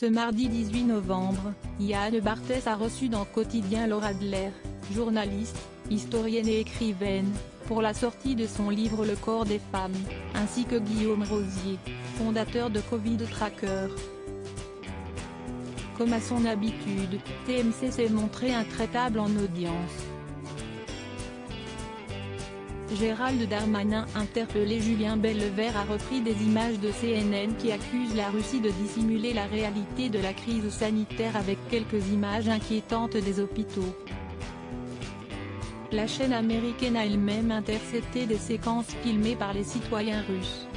Ce mardi 18 novembre, Yann Barthès a reçu dans Quotidien Laura Adler, journaliste, historienne et écrivaine, pour la sortie de son livre Le corps des femmes, ainsi que Guillaume Rosier, fondateur de Covid Tracker. Comme à son habitude, TMC s'est montré intraitable en audience. Gérald Darmanin interpellé. Julien Bellevert a repris des images de CNN qui accusent la Russie de dissimuler la réalité de la crise sanitaire avec quelques images inquiétantes des hôpitaux. La chaîne américaine a elle-même intercepté des séquences filmées par les citoyens russes.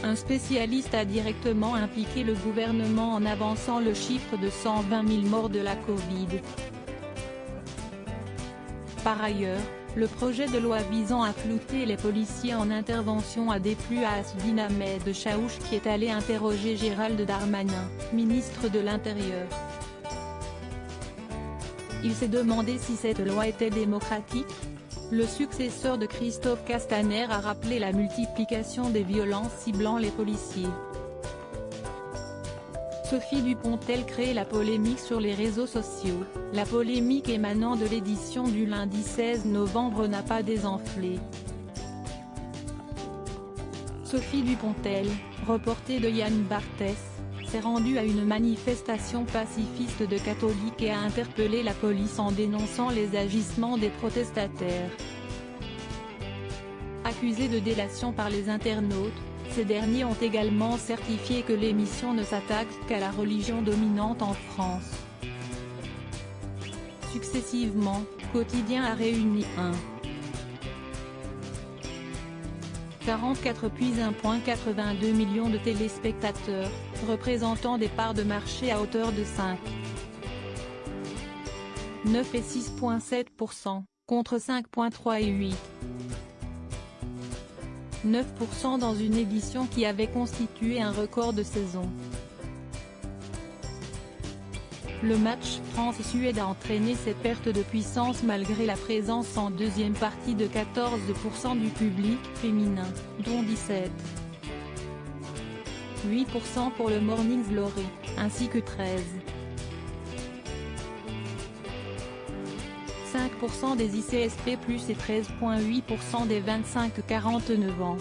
Un spécialiste a directement impliqué le gouvernement en avançant le chiffre de 120 000 morts de la Covid. Par ailleurs, le projet de loi visant à flouter les policiers en intervention a déplu à Assouline Ahmed Chaouch qui est allé interroger Gérald Darmanin, ministre de l'Intérieur. Il s'est demandé si cette loi était démocratique. Le successeur de Christophe Castaner a rappelé la multiplication des violences ciblant les policiers. Sophie Dupontel crée la polémique sur les réseaux sociaux. La polémique émanant de l'édition du lundi 16 novembre n'a pas désenflé. Sophie Dupontel, reportée de Yann Barthès, s'est rendue à une manifestation pacifiste de catholiques et a interpellé la police en dénonçant les agissements des protestataires. Accusés de délation par les internautes, ces derniers ont également certifié que l'émission ne s'attaque qu'à la religion dominante en France. Successivement, Quotidien a réuni 44 puis 1,82 million de téléspectateurs, représentant des parts de marché à hauteur de 5,9 et 6,7%, contre 5,3 et 8,9% dans une édition qui avait constitué un record de saison. Le match France-Suède a entraîné ces pertes de puissance malgré la présence en deuxième partie de 14% du public féminin, dont 17,8% pour le Morning Glory, ainsi que 13,5% des ICSP+, et 13,8% des 25-49 ans.